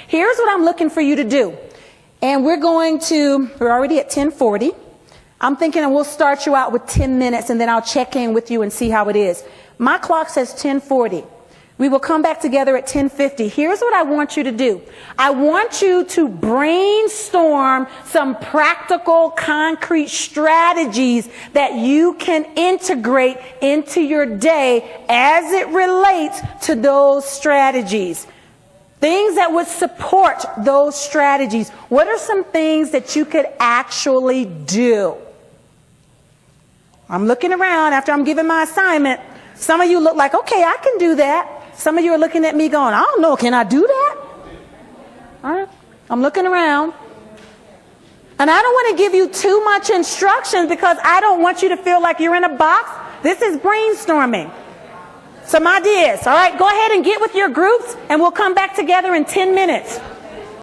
Here's what I'm looking for you to do. And we're already at 10:40. I'm thinking we'll start you out with 10 minutes and then I'll check in with you and see how it is. My clock says 10:40. We will come back together at 10:50. Here's what I want you to do. I want you to brainstorm some practical, concrete strategies that you can integrate into your day as it relates to those strategies. Things that would support those strategies. What are some things that you could actually do? I'm looking around after I'm giving my assignment. Some of you look like, okay, I can do that. Some of you are looking at me going, I don't know, can I do that? All right, I'm looking around. And I don't want to give you too much instruction because I don't want you to feel like you're in a box. This is brainstorming. Some ideas. All right, go ahead and get with your groups and we'll come back together in 10 minutes.